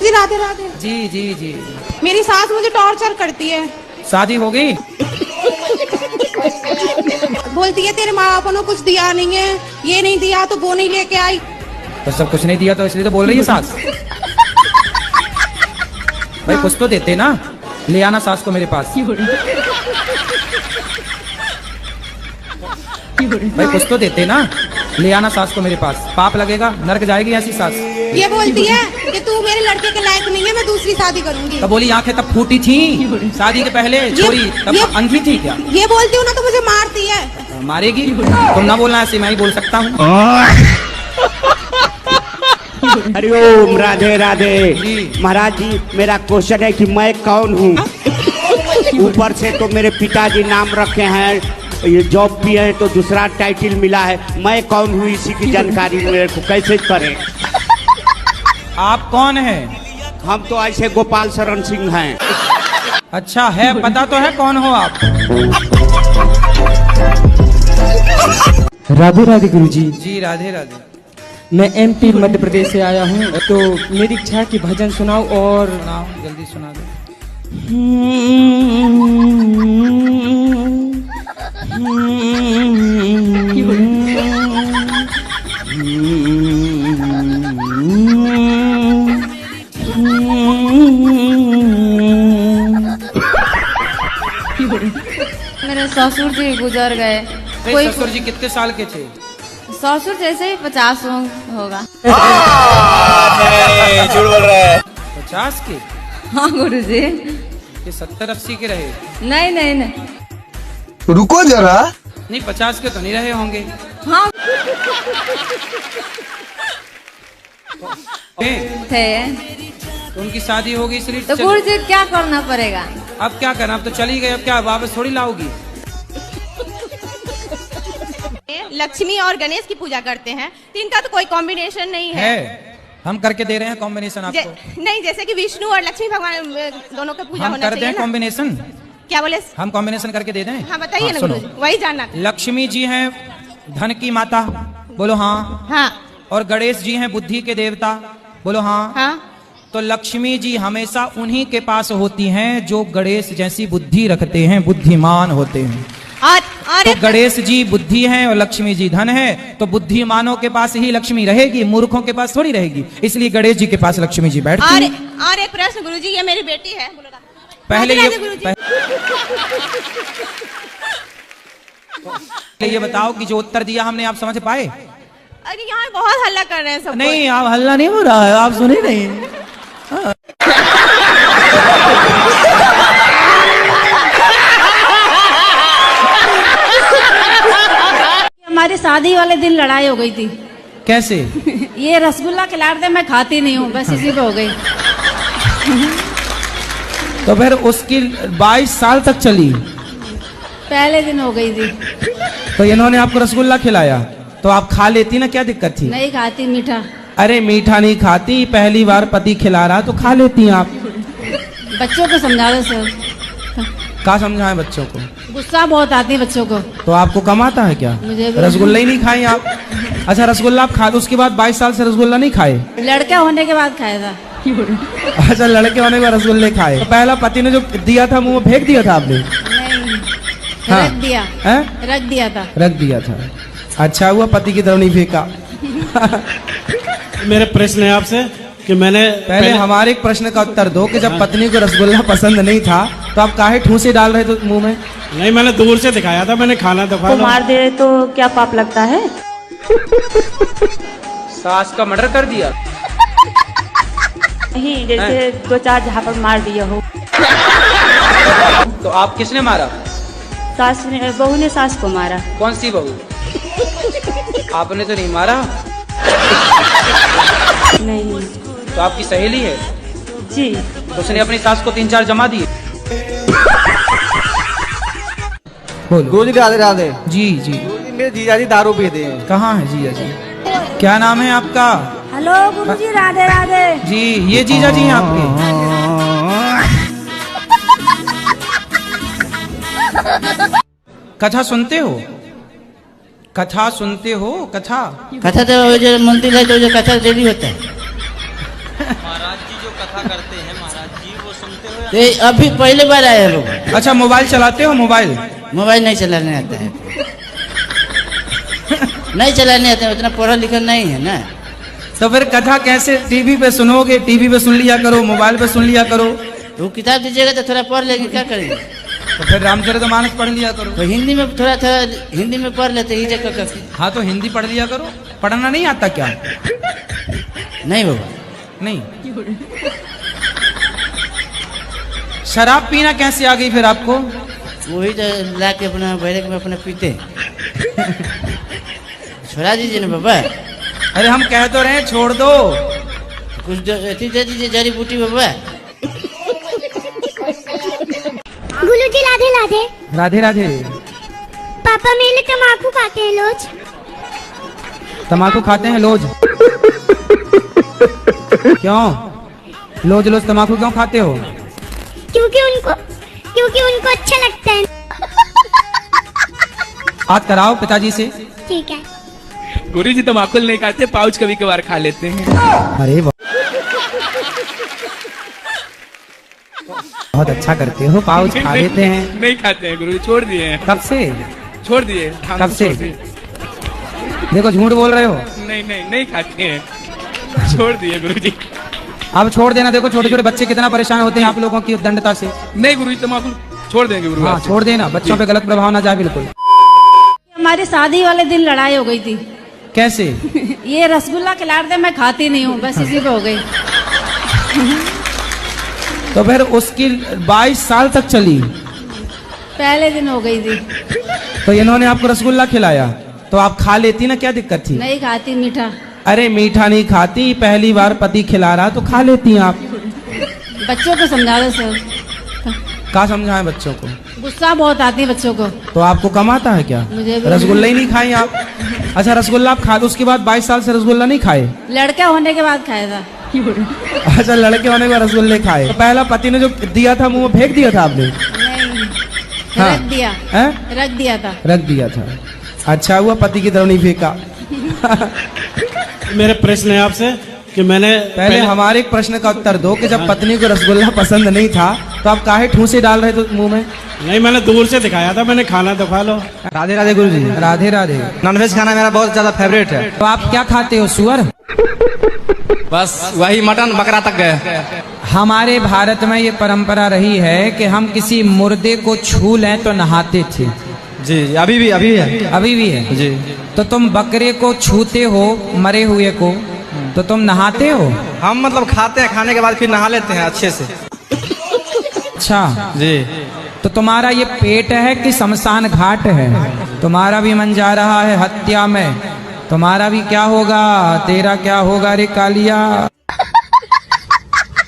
जी राधे राधे। जी जी जी। मेरी सास मुझे टॉर्चर करती है। शादी हो गई? बोलती है तेरे माँ बापों ने कुछ दिया नहीं है, ये नहीं दिया तो वो नहीं लेके आई। तो सब कुछ नहीं दिया तो इसलिए तो बोल रही है सास। भाई कुछ तो देते ना, ले आना सास को मेरे पास। भाई कुछ तो देते ना, ले आना सास को मेरे पास। पाप लगेगा, नरक जाएगी ऐसी सास। ये बोलती है कि तू मेरे लड़के के लायक नहीं है, मैं दूसरी शादी करूंगी। तब बोली आंखें तब फूटी थी शादी के पहले, छोरी तब अंधी थी क्या? ये बोलती हूँ ना तो मुझे मारती है। मारेगी? तुम ना बोलना ऐसे, मैं ही बोल सकता हूँ। हरिओम, राधे राधे। महाराज जी, मेरा क्वेश्चन है कि मैं कौन हूँ? ऊपर से तो मेरे पिताजी नाम रखे हैं, ये जॉब भी है तो दूसरा टाइटल मिला है। मैं कौन हूँ इसी की जानकारी मेरे को कैसे करें? आप कौन हैं? हम तो ऐसे गोपाल शरण सिंह हैं। अच्छा है, पता तो है कौन हो आप? राधे राधे गुरुजी। जी राधे राधे। मैं एमपी मध्य प्रदेश से आया हूँ, तो मेरी इच्छा है कि भजन सुनाओ और सुनाओ, जल्दी सुना दो। मेरे ससुर जी गुजर गए। कोई ससुर जी कितने साल के थे? ससुर जैसे ही 50 होगा। झूठ बोल रहा है। 50 के? हाँ गुरुजी। ये 70-80 के रहे? नहीं नहीं नहीं। रुको जरा। नहीं 50 के तो नहीं रहे होंगे। हाँ थे। तो उनकी शादी होगी इसलिए तो गुरुजी क्या करना पड़ेगा? अब क्या करना, अब तो चली गई, अब क्या वापस थोड़ी लाओगी? लक्ष्मी और गणेश की पूजा करते हैं, तो इनका तो कोई कॉम्बिनेशन नहीं है। हम करके दे रहे हैं कॉम्बिनेशन आपको। नहीं, जैसे कि विष्णु और लक्ष्मी भगवान दोनों का पूजा हम होना कर दें चाहिए ना। कॉम्बिनेशन? क्या बोले? हम कॉम्बिनेशन करके दे दें? हाँ बताइए ना सुनो। गुरुजी, वही जानना था। लक्ष्मी जी हैं धन की माता, बोलो हाँ। हाँ और गणेश जी हैं बुद्धि के देवता, बोलो हाँ। हाँ। तो लक्ष्मी जी हमेशा उन्हीं के पास होती हैं जो गणेश जैसी बुद्धि रखते हैं, बुद्धिमान होते हैं। और तो गणेश जी बुद्धि हैं और लक्ष्मी जी धन है, तो बुद्धिमानों के पास ही लक्ष्मी रहेगी, मूर्खों के पास थोड़ी रहेगी। इसलिए गणेश जी के पास लक्ष्मी जी बैठती हैं। और एक प्रश्न गुरुजी, ये मेरी बेटी है। बोलो ना। पहले ये बताओ कि जो उत्तर दिया हमने आप समझ पाए? अरे यहाँ बहुत हल्ला कर रहे हैं सब। नहीं, आप हल्ला नहीं हो रहा है, आप सुने नहीं। हाँ। हमारी शादी वाले दिन लड़ाई हो गई थी। कैसे? ये रसगुल्ला खिला रहे थे, मैं खाती नहीं हूँ, बस इसी पे हो गई। तो फिर उसकी 22 साल तक चली? पहले दिन हो गई थी। तो इन्होंने आपको रसगुल्ला खिलाया तो आप खा लेती ना, क्या दिक्कत थी? नहीं खाती मीठा। अरे मीठा नहीं खाती, पहली बार पति खिला रहा तो खा लेती आप। बच्चों को समझा दो सर। क्या समझाएं बच्चों को? गुस्सा बहुत आती है बच्चों को। तो आपको कम आता है क्या? मुझे भी। रसगुल्ला ही नहीं खाई आप? अच्छा रसगुल्ला आप खा लो, उसके बाद 22 साल से रसगुल्ला नहीं खाए? लड़का होने के बाद खाया था। अच्छा लड़के होने के बाद रसगुल्ले खाए। तो पहला पति ने जो दिया था मुंह में फेंक दिया था आपने? नहीं हाँ। रख दिया है? रख दिया था। रख दिया था। अच्छा हुआ पति की तरफ नहीं फेंका। मेरे प्रश्न है आपसे कि मैंने पहले हमारे एक प्रश्न का उत्तर दो कि जब पत्नी को रसगुल्ला पसंद नहीं था तो आप काहे ठूसे डाल रहे थे मुंह में? नहीं, मैंने दूर से दिखाया था, मैंने खाना तो खाया। मार दे तो क्या पाप लगता है? सास का मर्डर कर दिया? नहीं, जैसे 2-4 झापड़ मार दिया हो। तो आप किसने मारा? सास ने, बहू ने सास को मारा। कौन सी बहू? आपने तो नहीं मारा? नहीं। तो आपकी सहेली है? जी। तो उसने अपनी सास को 3-4 जमा दिए? गुरुजी राधे राधे। जी जी। गुरुजी मेरे जीजा जी दारू पीते हैं। कहाँ है जीजा जी? क्या नाम है आपका? हेलो गुरुजी राधे राधे। जी ये जीजा जी हैं आपके? कथा सुनते हो? कथा सुनते हो? कथा तो जो मंदिर है तो जो कथा डेली होता है। महाराज जी जो कथा ये अभी पहले बार आए हैं लोग। अच्छा मोबाइल चलाते हो? मोबाइल मोबाइल नहीं चलाने आता है। नहीं चलाने आता है, उतना पढ़ा लिखा नहीं है ना। तो फिर कथा कैसे टीवी पे सुनोगे? टीवी पे सुन लिया करो, मोबाइल पे सुन लिया करो। तो किताब दीजिएगा तो थोड़ा पढ़ लेंगे, क्या करेंगे? तो फिर रामचरितमानस पढ़ लिया करो। तो हिंदी में थोड़ा थोड़ा हिंदी में पढ़ लेते ही जगह। हाँ तो हिंदी पढ़ लिया करो। पढ़ना नहीं आता क्या? नहीं बाबा, नहीं। शराब पीना कैसे आ गई फिर आपको? वही तो ला के अपना बैरक में अपना पीते। छोड़ा दीजिए ना बाबा। अरे हम कह तो रहे हैं छोड़ दो। कुछ दे दीजिए जड़ी बूटी बाबा। गुरुजी राधे राधे। राधे राधे। पापा मेरे तम्बाकू खाते हैं रोज। तम्बाकू खाते हैं लोज? क्यों लोज लोज तम्बाकू क्यों खाते हो? क्योंकि उनको अच्छा लगता है। बात कराओ पिताजी से। ठीक है। गुरुजी तम्बाकू नहीं खाते, पाउच कभी कभार खा लेते हैं। अरे बहुत अच्छा करते हो, पाउच खा लेते हैं। नहीं खाते हैं गुरुजी, छोड़ दिए हैं। कब से छोड़ दिए? कब से? देखो झूठ बोल रहे हो। नहीं खाते हैं, छोड़ दिए गुरुजी। अब छोड़ देना। देखो छोटे छोटे बच्चे कितना परेशान होते हैं आप लोगों की दंडता से। नहीं गुरुजी तम्बाकू छोड़ देंगे गुरु। हाँ छोड़ देना, बच्चों पे गलत प्रभाव ना जाए बिल्कुल। हमारी शादी वाले दिन लड़ाई हो गई थी। कैसे? ये रसगुल्ला खिला दे, मैं खाती नहीं हूँ, बस इसी पे हो गई। तो फिर उसकी 22 साल तक चली। पहले दिन हो गई थी। तो इन्होंने आपको रसगुल्ला खिलाया तो आप खा लेती ना, क्या दिक्कत थी? नहीं खाती मीठा। अरे मीठा नहीं खाती, पहली बार पति खिला रहा तो खा लेती आप। बच्चों को समझा दो सर। क्या समझाएं बच्चों को? गुस्सा बहुत आती है बच्चों को। तो आपको कम आता है क्या? मुझे भी रसगुल्ला ही नहीं खाई आप? अच्छा रसगुल्ला आप खा दो, उसके बाद 22 साल से रसगुल्ला नहीं खाए? लड़का होने के बाद खाया था। अच्छा लड़के होने के बाद रसगुल्ले खाए। तो पहला पति ने जो दिया था मुंह में फेंक दिया था आपने? नहीं हाँ। रख दिया है? रख दिया था। रख दिया था। अच्छा हुआ पति की तरफ नहीं फेंका। मेरे प्रश्न है आपसे कि मैंने पहले हमारे एक प्रश्न का उत्तर दो कि जब पत्नी को रसगुल्ला पसंद नहीं था तो आप काहे ठूसे डाल रहे थे मुंह में? नहीं, मैंने दूर से दिखाया था, मैंने खाना तो खा लो। राधे राधे गुरुजी। राधे राधे। नॉनवेज खाना मेरा बहुत ज्यादा फेवरेट है। तो आप क्या खाते हो? सुअर? बस वही मटन बकरा तक गए। हमारे भारत में ये परंपरा रही है कि हम किसी मुर्दे को छू लें तो नहाते थे। जी अभी भी है। अभी भी है जी। तो तुम बकरे को छूते हो, मरे हुए को, तो तुम नहाते हो? हम मतलब खाते हैं, खाने के बाद फिर नहा लेते हैं अच्छे से। अच्छा जी। तो तुम्हारा ये पेट है कि शमशान घाट है? तुम्हारा भी मन जा रहा है हत्या में। तुम्हारा भी क्या होगा, तेरा क्या होगा रे कालिया?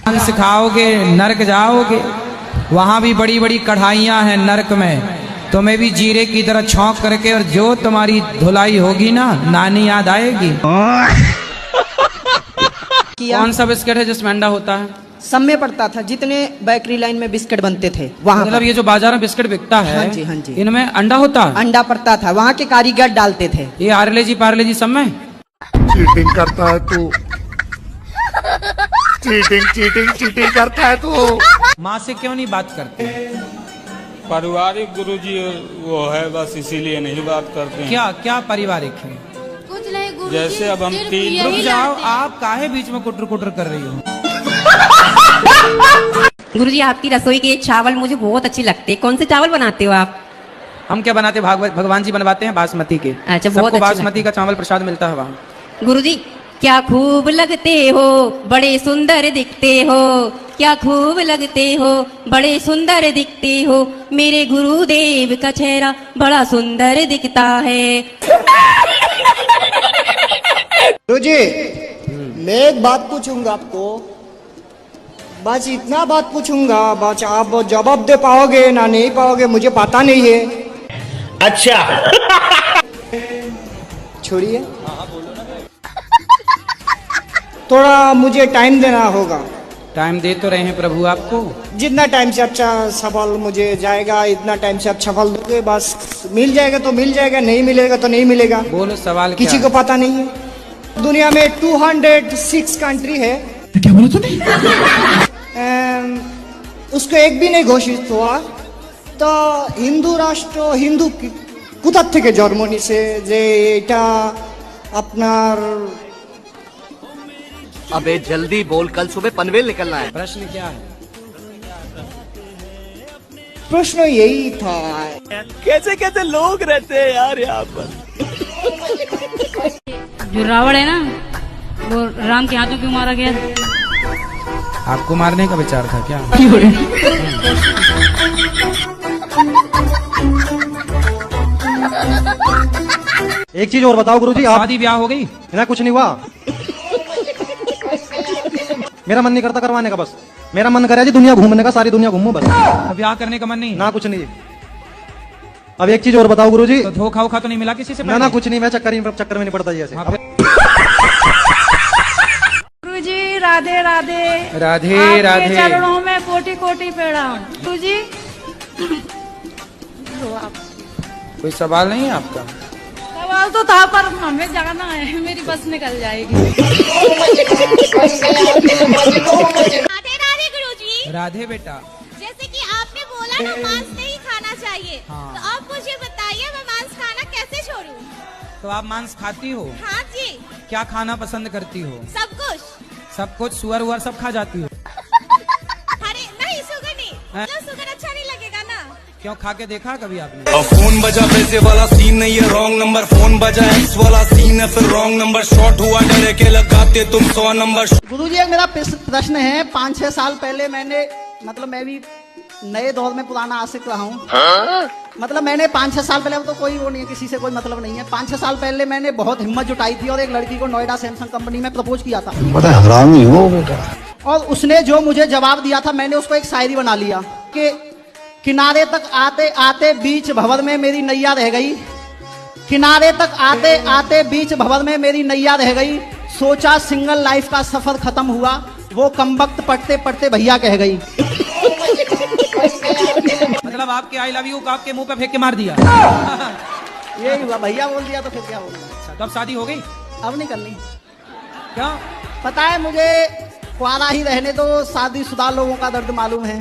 हंस खाओगे, नरक जाओगे। वहां भी बड़ी बड़ी कढ़ाइयां हैं नरक में। तुम्हें भी जीरे की तरह छौंक करके, और जो तुम्हारी धुलाई होगी ना, नानी याद आएगी। कौन सा बिस्किट है जिसमें अंडा होता है? सब में पड़ता था, जितने बेकरी लाइन में बिस्किट बनते थे वहाँ। मतलब ये जो बाजार में बिस्किट बिकता है, हाँ जी हाँ जी, इनमें अंडा होता है? अंडा पड़ता था, वहाँ के कारीगर डालते थे। ये आर्ले जी पार्ले जी सब में चीटिंग करता है तू। चीटिंग करता है तू। माँ से क्यों नहीं बात करते? पारिवारिक गुरुजी वो है, बस इसीलिए नहीं बात करते हैं। क्या पारिवारिक है? कुछ नहीं गुरुजी, जैसे अब हम तीन। रुक जाओ, आप काहे बीच में कुटर कुटर कर रही हो? गुरुजी आपकी रसोई के चावल मुझे बहुत अच्छे लगते हैं। कौन से चावल बनाते हो आप? हम क्या बनाते? भगवान जी बनवाते हैं बासमती के। अच्छा, बहुत बासमती का चावल प्रसाद मिलता है वहाँ। गुरुजी क्या खूब लगते हो, बड़े सुंदर दिखते हो। क्या खूब लगते हो, बड़े सुंदर दिखते हो। मेरे गुरुदेव का चेहरा बड़ा सुंदर दिखता है। गुरुजी मैं एक बात पूछूंगा आपको, बस इतना बात पूछूंगा, बस आप जवाब दे पाओगे ना नहीं पाओगे मुझे पता नहीं है। अच्छा छोड़िए, थोड़ा मुझे टाइम देना होगा। टाइम दे तो रहे हैं प्रभु आपको। जितना टाइम से अच्छा सफल मुझे जाएगा, इतना टाइम से अच्छा फल दोगे, बस मिल जाएगा तो मिल जाएगा, नहीं मिलेगा तो नहीं मिलेगा। बोलो सवाल किसी को पता नहीं है। दुनिया में 206 कंट्री है। क्या बोला तूने? उसको एक भी नहीं घोषित हुआ तो हिंदू राष्ट्र हिंदू কোথা থেকে জন্ম নিছে যে এটা আপনার अबे जल्दी बोल, कल सुबह पनवेल निकलना है। प्रश्न क्या है? प्रश्न यही था कैसे कैसे लोग रहते हैं यार यहाँ पर। जो रावण है ना, वो राम के हाथों क्यों मारा गया? आपको मारने का विचार था क्या? एक चीज और बताओ गुरुजी, आप शादी ब्याह हो गई ना? कुछ नहीं हुआ। मेरा मन नहीं करता करवाने का, बस मेरा मन करे जी दुनिया घूमने का, सारी दुनिया घूमूं बस। ब्याह करने का मन नहीं? ना कुछ नहीं। अब एक चीज और बताओ गुरुजी, तो धोखा उखा तो नहीं मिला किसी से? ना कुछ नहीं, मैं चक्कर में नहीं पड़ता जी ऐसे। गुरुजी राधे राधे। राधे आपके राधे। चरणों में कोटि कोटि प्रणाम। गुरुजी कोई सवाल नहीं है आपका? सवाल तो था पर हमें जाना है, मेरी बस निकल जाएगी। राधे राधे गुरुजी। राधे बेटा, जैसे कि आपने बोला ना मांस नहीं खाना चाहिए, हाँ। तो आप मुझे बताइए मैं मांस खाना कैसे छोड़ूं? तो आप मांस खाती हो? हाँ जी। क्या खाना पसंद करती हो? सब कुछ। सब कुछ? सुअर उअर सब खा जाती हो? अरे नहीं, सुगर नहीं, मतलब सुगर अच्छा नहीं लगेगा ना। क्यों, खा के देखा कभी आपने? फोन बजा पैसे वाला सीन नहीं है, रॉन्ग नंबर। फोन बजा एक्स वाला सीन है, फिर रॉन्ग नंबर। शॉर्ट हुआ डरे के लगाते तुम 100 नंबर। गुरुजी एक मेरा प्रश्न है। 5-6 साल पहले मैंने, मतलब मैं भी नए दौर में पुराना आशिक रहा हूँ। मतलब मैंने 5-6 साल पहले, अब तो कोई वो नहीं है, किसी से कोई मतलब नहीं है। 5-6 साल पहले मैंने बहुत हिम्मत जुटाई थी और एक लड़की को नोएडा सैमसंग कंपनी में प्रपोज किया था। बड़ा हरामी हो बेटा। और उसने जो मुझे जवाब दिया था, मैंने उसको एक शायरी बना लिया कि किनारे तक आते आते बीच भंवर में मेरी नैया रह गई। किनारे तक आते आते बीच भंवर में मेरी नैया रह गई। सोचा सिंगल लाइफ का सफर खत्म हुआ, वो कमबख्त पढ़ते पढ़ते भैया कह गई। मतलब आपके आई लव यू को आपके मुंह पे फेंक के मार दिया? यही हुआ, भैया बोल दिया तो फिर क्या होगा। अच्छा, तो अब शादी हो गई? अब नहीं करनी। क्या? पता है मुझे, कुआरा ही रहने दो, शादीशुदा लोगों का दर्द मालूम है।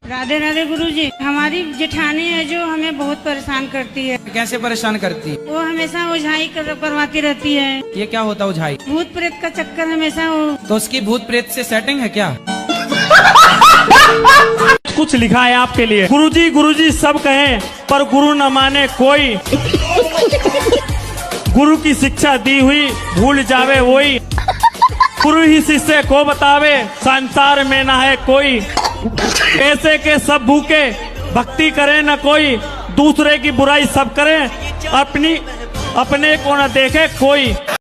राधे राधे गुरुजी। हमारी जेठानी है जो हमें बहुत परेशान करती है। कैसे परेशान करती है? वो हमेशा ओझाई करवाती रहती है। ये क्या होता है ओझाई? भूत प्रेत का चक्कर हमेशा वो। तो उसकी भूत प्रेत से सेटिंग है क्या? कुछ लिखा है आपके लिए। गुरुजी गुरुजी सब कहें पर गुरु न माने कोई। गुरु की शिक्षा दी हुई भूल जावे वही। गुरु ही शिष्य को बतावे संसार में ना है कोई। ऐसे के सब भूखे भक्ति करे न कोई। दूसरे की बुराई सब करे, अपने को न देखे कोई।